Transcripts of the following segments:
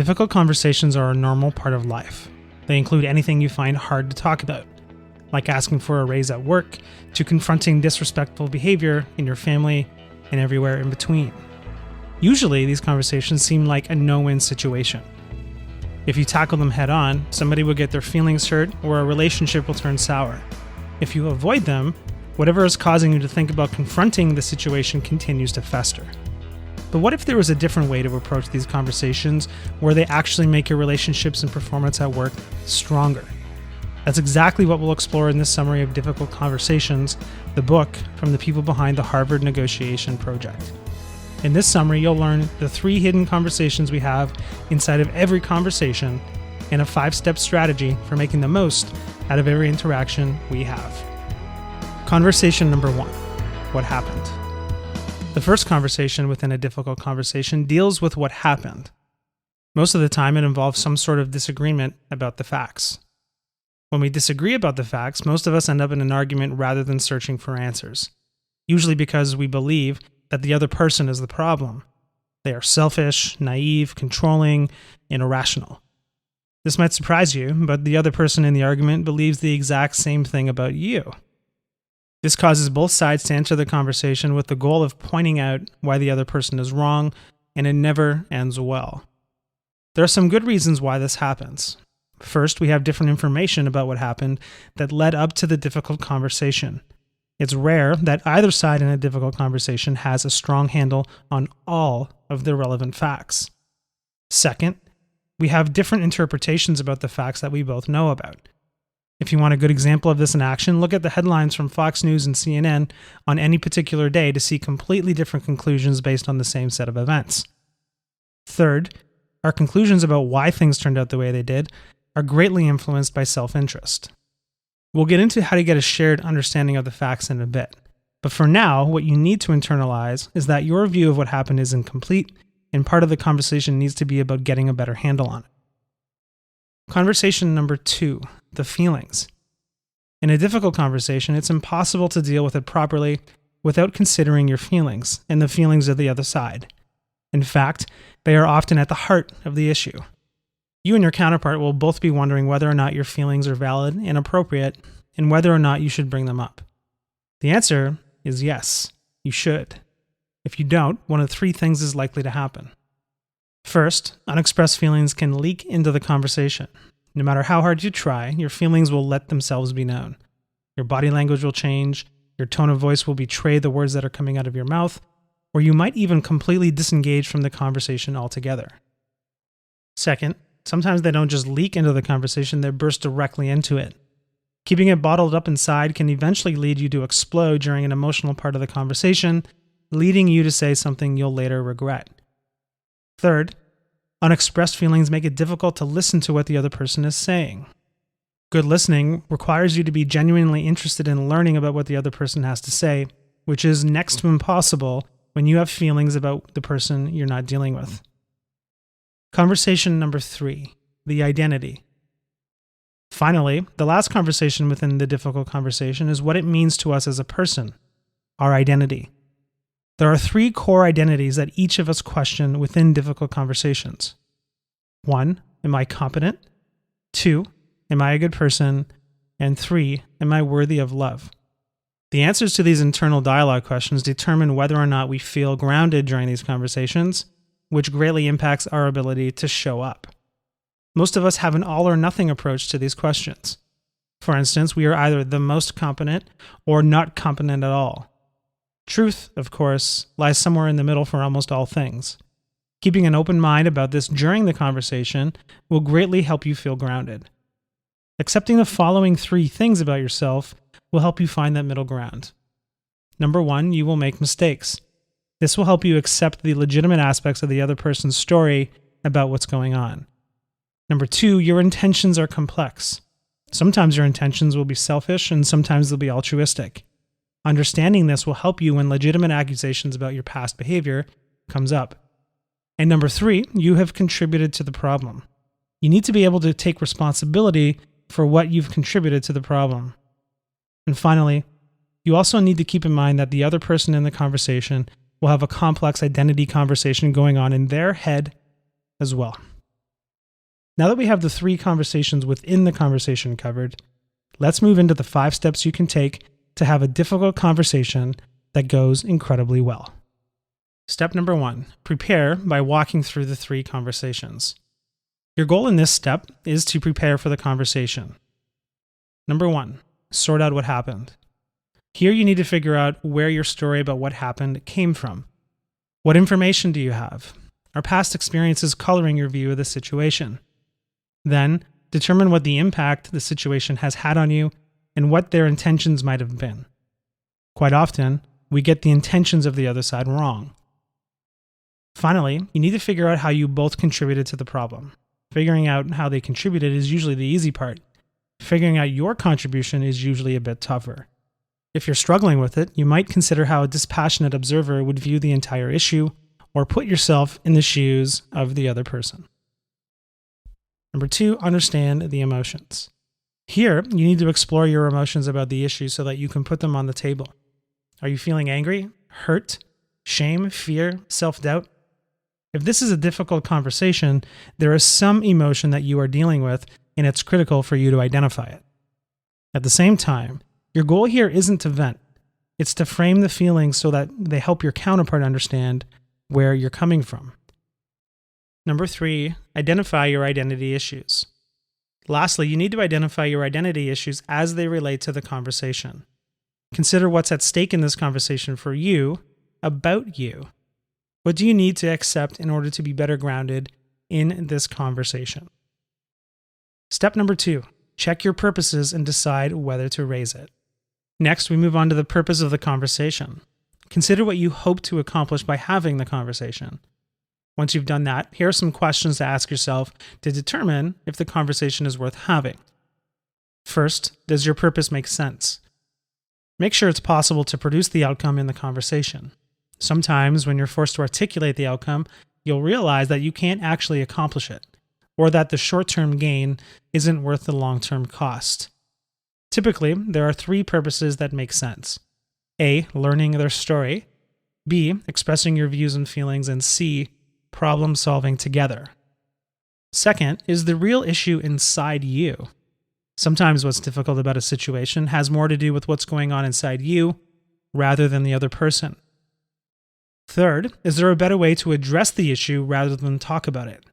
Difficult conversations are a normal part of life. They include anything you find hard to talk about, like asking for a raise at work, to confronting disrespectful behavior in your family, and everywhere in between. Usually, these conversations seem like a no-win situation. If you tackle them head-on, somebody will get their feelings hurt or a relationship will turn sour. If you avoid them, whatever is causing you to think about confronting the situation continues to fester. But what if there was a different way to approach these conversations where they actually make your relationships and performance at work stronger? That's exactly what we'll explore in this summary of Difficult Conversations, the book from the people behind the Harvard Negotiation Project. In this summary, you'll learn the 3 hidden conversations we have inside of every conversation and a 5-step strategy for making the most out of every interaction we have. Conversation number 1. What happened? The first conversation within a difficult conversation deals with what happened. Most of the time, it involves some sort of disagreement about the facts. When we disagree about the facts, most of us end up in an argument rather than searching for answers, usually because we believe that the other person is the problem. They are selfish, naive, controlling, and irrational. This might surprise you, but the other person in the argument believes the exact same thing about you. This causes both sides to enter the conversation with the goal of pointing out why the other person is wrong, and it never ends well. There are some good reasons why this happens. First, we have different information about what happened that led up to the difficult conversation. It's rare that either side in a difficult conversation has a strong handle on all of the relevant facts. Second, we have different interpretations about the facts that we both know about. If you want a good example of this in action, look at the headlines from Fox News and CNN on any particular day to see completely different conclusions based on the same set of events. Third, our conclusions about why things turned out the way they did are greatly influenced by self-interest. We'll get into how to get a shared understanding of the facts in a bit, but for now, what you need to internalize is that your view of what happened is incomplete, and part of the conversation needs to be about getting a better handle on it. Conversation number 2, the feelings. In a difficult conversation, it's impossible to deal with it properly without considering your feelings and the feelings of the other side. In fact, they are often at the heart of the issue. You and your counterpart will both be wondering whether or not your feelings are valid and appropriate, and whether or not you should bring them up. The answer is yes, you should. If you don't, one of 3 things is likely to happen. First, unexpressed feelings can leak into the conversation. No matter how hard you try, your feelings will let themselves be known. Your body language will change, your tone of voice will betray the words that are coming out of your mouth, or you might even completely disengage from the conversation altogether. Second, sometimes they don't just leak into the conversation, they burst directly into it. Keeping it bottled up inside can eventually lead you to explode during an emotional part of the conversation, leading you to say something you'll later regret. Third, unexpressed feelings make it difficult to listen to what the other person is saying. Good listening requires you to be genuinely interested in learning about what the other person has to say, which is next to impossible when you have feelings about the person you're not dealing with. Conversation number 3, the identity. Finally, the last conversation within the difficult conversation is what it means to us as a person, our identity. There are 3 core identities that each of us question within difficult conversations. 1, am I competent? 2, am I a good person? And 3, am I worthy of love? The answers to these internal dialogue questions determine whether or not we feel grounded during these conversations, which greatly impacts our ability to show up. Most of us have an all-or-nothing approach to these questions. For instance, we are either the most competent or not competent at all. Truth, of course, lies somewhere in the middle for almost all things. Keeping an open mind about this during the conversation will greatly help you feel grounded. Accepting the following 3 things about yourself will help you find that middle ground. Number 1, you will make mistakes. This will help you accept the legitimate aspects of the other person's story about what's going on. Number 2, your intentions are complex. Sometimes your intentions will be selfish and sometimes they'll be altruistic. Understanding this will help you when legitimate accusations about your past behavior comes up. And number 3, you have contributed to the problem. You need to be able to take responsibility for what you've contributed to the problem. And finally, you also need to keep in mind that the other person in the conversation will have a complex identity conversation going on in their head as well. Now that we have the 3 conversations within the conversation covered, let's move into the 5 steps you can take to have a difficult conversation that goes incredibly well. Step number 1, prepare by walking through the 3 conversations. Your goal in this step is to prepare for the conversation. Number 1, sort out what happened. Here you need to figure out where your story about what happened came from. What information do you have? Are past experiences coloring your view of the situation? Then, determine what the impact the situation has had on you and what their intentions might have been. Quite often, we get the intentions of the other side wrong. Finally, you need to figure out how you both contributed to the problem. Figuring out how they contributed is usually the easy part. Figuring out your contribution is usually a bit tougher. If you're struggling with it, you might consider how a dispassionate observer would view the entire issue, or put yourself in the shoes of the other person. Number 2, understand the emotions. Here, you need to explore your emotions about the issue so that you can put them on the table. Are you feeling angry, hurt, shame, fear, self-doubt? If this is a difficult conversation, there is some emotion that you are dealing with, and it's critical for you to identify it. At the same time, your goal here isn't to vent. It's to frame the feelings so that they help your counterpart understand where you're coming from. Number 3, identify your identity issues. Lastly, you need to identify your identity issues as they relate to the conversation. Consider what's at stake in this conversation for you, about you. What do you need to accept in order to be better grounded in this conversation? Step number 2, check your purposes and decide whether to raise it. Next, we move on to the purpose of the conversation. Consider what you hope to accomplish by having the conversation. Once you've done that, here are some questions to ask yourself to determine if the conversation is worth having. First, does your purpose make sense? Make sure it's possible to produce the outcome in the conversation. Sometimes, when you're forced to articulate the outcome, you'll realize that you can't actually accomplish it, or that the short-term gain isn't worth the long-term cost. Typically, there are 3 purposes that make sense. A, learning their story. B, expressing your views and feelings. And C, problem solving together. Second is the real issue inside you. Sometimes what's difficult about a situation has more to do with what's going on inside you rather than the other person. Third, is there a better way to address the issue rather than talk about it?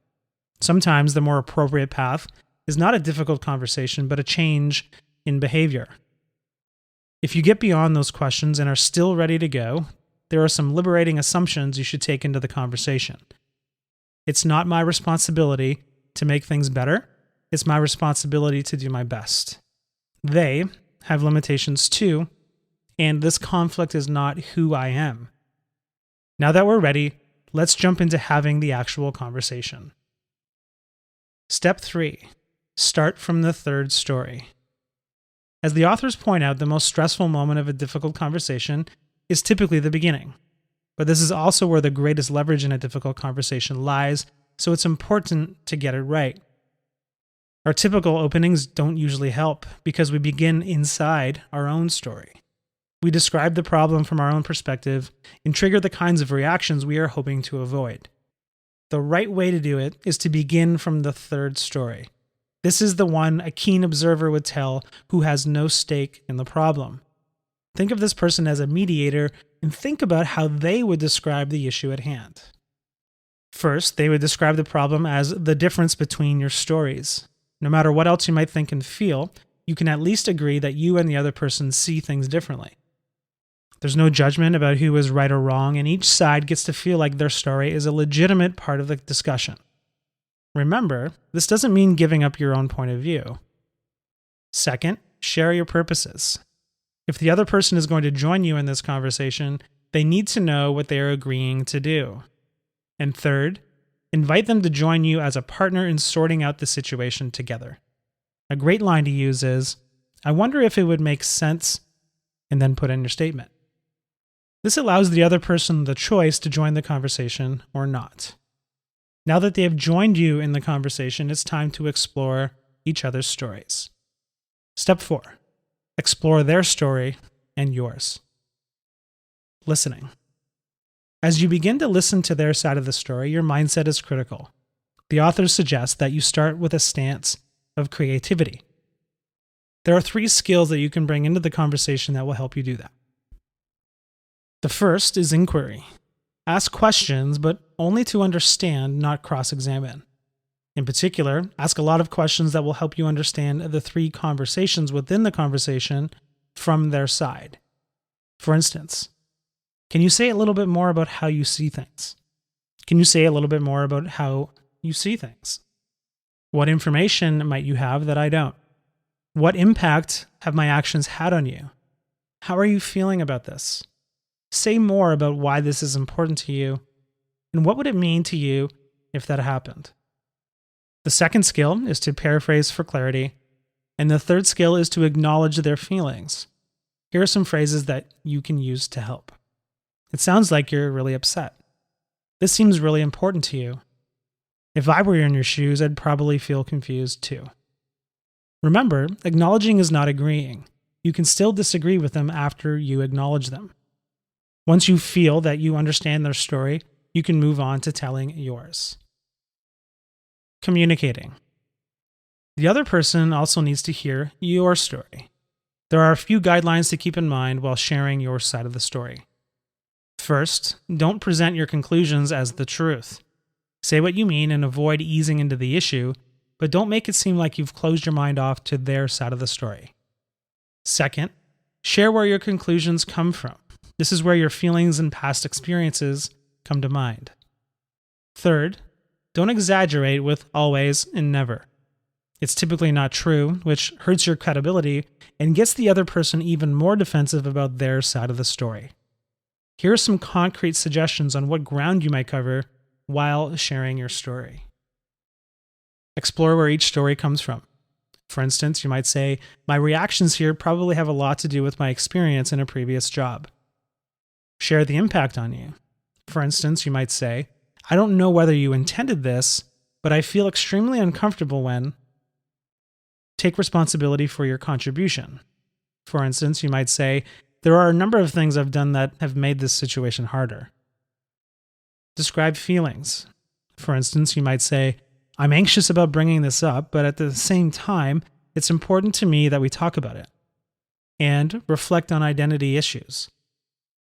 Sometimes the more appropriate path is not a difficult conversation, but a change in behavior. If you get beyond those questions and are still ready to go, there are some liberating assumptions you should take into the conversation. It's not my responsibility to make things better. It's my responsibility to do my best. They have limitations too, and this conflict is not who I am. Now that we're ready, let's jump into having the actual conversation. Step 3, start from the third story. As the authors point out, the most stressful moment of a difficult conversation is typically the beginning. But this is also where the greatest leverage in a difficult conversation lies, so it's important to get it right. Our typical openings don't usually help because we begin inside our own story. We describe the problem from our own perspective and trigger the kinds of reactions we are hoping to avoid. The right way to do it is to begin from the third story. This is the one a keen observer would tell who has no stake in the problem. Think of this person as a mediator and think about how they would describe the issue at hand. First, they would describe the problem as the difference between your stories. No matter what else you might think and feel, you can at least agree that you and the other person see things differently. There's no judgment about who is right or wrong, and each side gets to feel like their story is a legitimate part of the discussion. Remember, this doesn't mean giving up your own point of view. Second, share your purposes. If the other person is going to join you in this conversation, they need to know what they are agreeing to do. And third, invite them to join you as a partner in sorting out the situation together. A great line to use is, "I wonder if it would make sense," and then put in your statement. This allows the other person the choice to join the conversation or not. Now that they have joined you in the conversation, it's time to explore each other's stories. Step 4, explore their story and yours. Listening. As you begin to listen to their side of the story, your mindset is critical. The authors suggest that you start with a stance of creativity. There are 3 skills that you can bring into the conversation that will help you do that. The first is inquiry. Ask questions, but only to understand, not cross-examine. In particular, ask a lot of questions that will help you understand the 3 conversations within the conversation from their side. For instance, can you say a little bit more about how you see things? Can you say a little bit more about how you see things? What information might you have that I don't? What impact have my actions had on you? How are you feeling about this? Say more about why this is important to you, and what would it mean to you if that happened? The second skill is to paraphrase for clarity, and the third skill is to acknowledge their feelings. Here are some phrases that you can use to help. It sounds like you're really upset. This seems really important to you. If I were in your shoes, I'd probably feel confused too. Remember, acknowledging is not agreeing. You can still disagree with them after you acknowledge them. Once you feel that you understand their story, you can move on to telling yours. Communicating. The other person also needs to hear your story. There are a few guidelines to keep in mind while sharing your side of the story. First, don't present your conclusions as the truth. Say what you mean and avoid easing into the issue, but don't make it seem like you've closed your mind off to their side of the story. Second, share where your conclusions come from. This is where your feelings and past experiences come to mind. Third, don't exaggerate with always and never. It's typically not true, which hurts your credibility and gets the other person even more defensive about their side of the story. Here are some concrete suggestions on what ground you might cover while sharing your story. Explore where each story comes from. For instance, you might say, my reactions here probably have a lot to do with my experience in a previous job. Share the impact on you. For instance, you might say, I don't know whether you intended this, but I feel extremely uncomfortable when. Take responsibility for your contribution. For instance, you might say, there are a number of things I've done that have made this situation harder. Describe feelings. For instance, you might say, I'm anxious about bringing this up, but at the same time, it's important to me that we talk about it. And reflect on identity issues.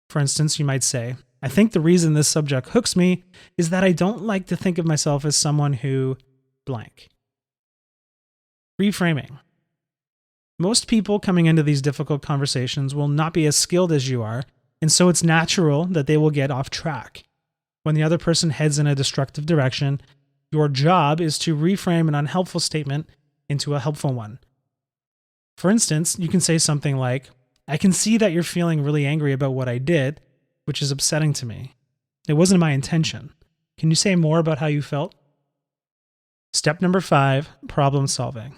For instance, you might say, I think the reason this subject hooks me is that I don't like to think of myself as someone who blank. Reframing. Most people coming into these difficult conversations will not be as skilled as you are, and so it's natural that they will get off track. When the other person heads in a destructive direction, your job is to reframe an unhelpful statement into a helpful one. For instance, you can say something like, I can see that you're feeling really angry about what I did, which is upsetting to me. It wasn't my intention. Can you say more about how you felt? Step number 5, problem solving.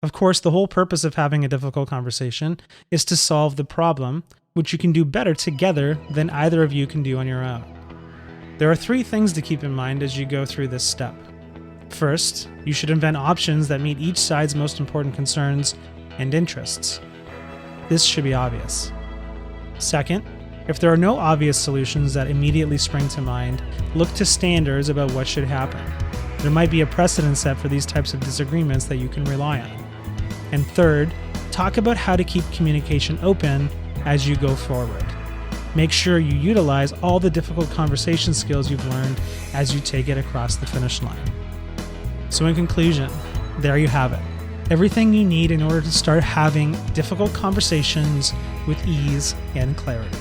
Of course, the whole purpose of having a difficult conversation is to solve the problem, which you can do better together than either of you can do on your own. There are 3 things to keep in mind as you go through this step. First, you should invent options that meet each side's most important concerns and interests. This should be obvious. Second, if there are no obvious solutions that immediately spring to mind, look to standards about what should happen. There might be a precedent set for these types of disagreements that you can rely on. And third, talk about how to keep communication open as you go forward. Make sure you utilize all the difficult conversation skills you've learned as you take it across the finish line. So in conclusion, there you have it. Everything you need in order to start having difficult conversations with ease and clarity.